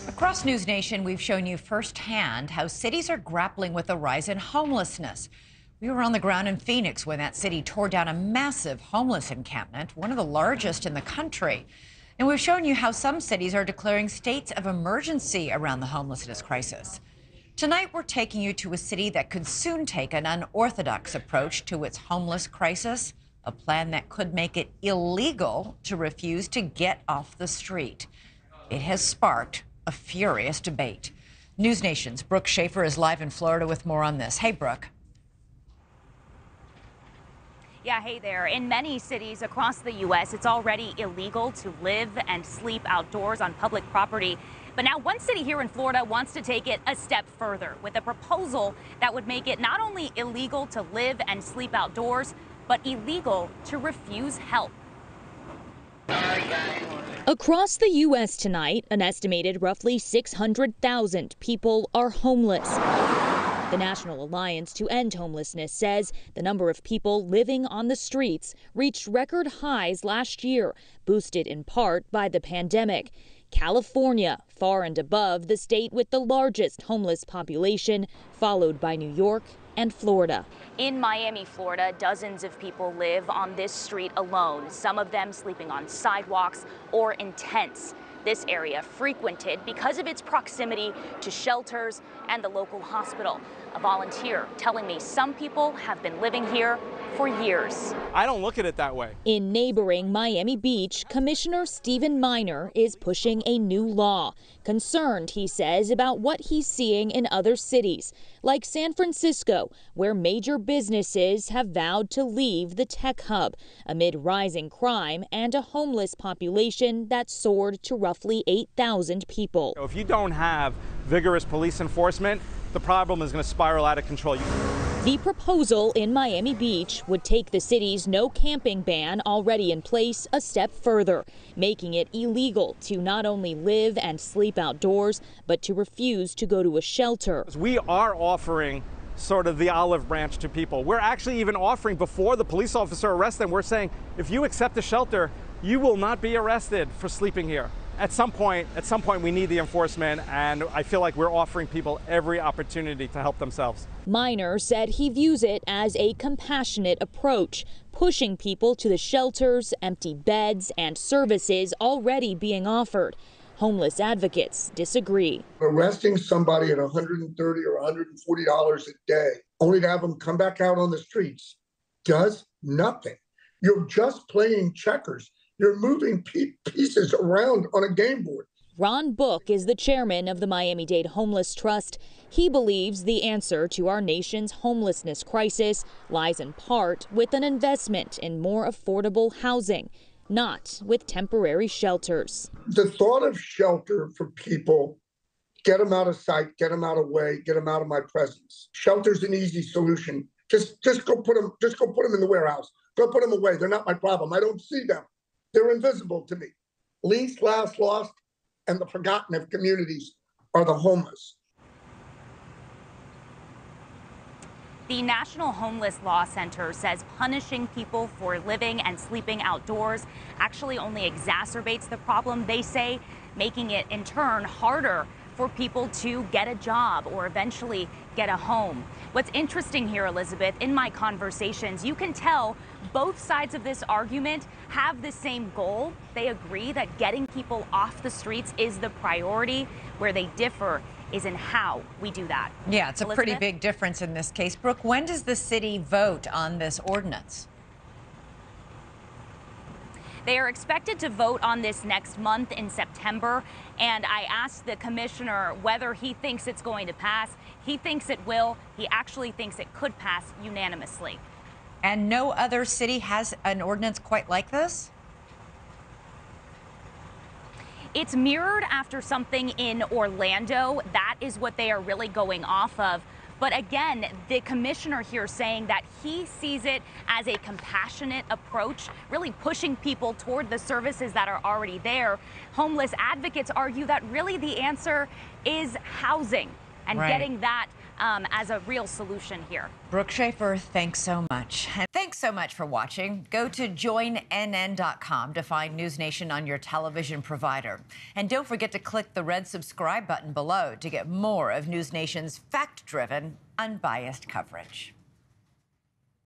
Across NewsNation, we've shown you firsthand how cities are grappling with the rise in homelessness. We were on the ground in Phoenix when that city tore down a massive homeless encampment, one of the largest in the country. And we've shown you how some cities are declaring states of emergency around the homelessness crisis. Tonight, we're taking you to a city that could soon take an unorthodox approach to its homeless crisis, a plan that could make it illegal to refuse to get off the street. It has sparked a furious debate. NewsNation's Brooke Shafer is live in Florida with more on this. Hey, Brooke. Yeah, hey there. In many cities across the U.S., it's already illegal to live and sleep outdoors on public property. But now one city here in Florida wants to take it a step further with a proposal that would make it not only illegal to live and sleep outdoors, but illegal to refuse help. Across the U.S. tonight, an estimated roughly 600,000 people are homeless. The National Alliance to End Homelessness says the number of people living on the streets reached record highs last year, boosted in part by the pandemic. California, far and above the state with the largest homeless population, followed by New York and Florida. In Miami, Florida, dozens of people live on this street alone, some of them sleeping on sidewalks or in tents. This area frequented because of its proximity to shelters and the local hospital. A volunteer telling me some people have been living here for years. I don't look at it that way. In neighboring Miami Beach, Commissioner Stephen Minor is pushing a new law. Concerned, he says, about what he's seeing in other cities, like San Francisco, where major businesses have vowed to leave the tech hub amid rising crime and a homeless population that soared to roughly 8,000 people. If you don't have vigorous police enforcement, the problem is going to spiral out of control. The proposal in Miami Beach would take the city's no camping ban already in place a step further, making it illegal to not only live and sleep outdoors, but to refuse to go to a shelter. We are offering sort of the olive branch to people. We're actually even offering, before the police officer arrests them, we're saying, if you accept the shelter, you will not be arrested for sleeping here. At some point, we need the enforcement, and I feel like we're offering people every opportunity to help themselves. Minor said he views it as a compassionate approach, pushing people to the shelters, empty beds, and services already being offered. Homeless advocates disagree. Arresting somebody at $130 or $140 a day, only to have them come back out on the streets, does nothing. You're just playing checkers. You're moving pieces around on a game board. Ron Book is the chairman of the Miami-Dade Homeless Trust. He believes the answer to our nation's homelessness crisis lies in part with an investment in more affordable housing, not with temporary shelters. The thought of shelter for people, get them out of sight, get them out of way, get them out of my presence. Shelter's an easy solution. Just go put them in the warehouse. Go put them away. They're not my problem. I don't see them. They're invisible to me. Least, last, lost, and the forgotten of communities are the homeless. The National Homeless Law Center says punishing people for living and sleeping outdoors actually only exacerbates the problem, they say, making it in turn harder for people to get a job or eventually get a home. What's interesting here, Elizabeth, in my conversations, you can tell both sides of this argument have the same goal. They agree that getting people off the streets is the priority. Where they differ is in how we do that. Yeah, it's a Elizabeth? pretty big difference in this case. Brooke, when does the city vote on this ordinance? They are expected to vote on this next month in September, and I asked the commissioner whether he thinks it's going to pass. He thinks it will. He actually thinks it could pass unanimously. And no other city has an ordinance quite like this? It's mirrored after something in Orlando. That is what they are really going off of. But again, the commissioner here saying that he sees it as a compassionate approach, really pushing people toward the services that are already there. Homeless advocates argue that really the answer is housing. and getting that as a real solution here. Brooke Shafer, thanks so much. And thanks so much for watching. Go to joinnn.com to find NewsNation on your television provider. And don't forget to click the red subscribe button below to get more of NewsNation's fact-driven, unbiased coverage.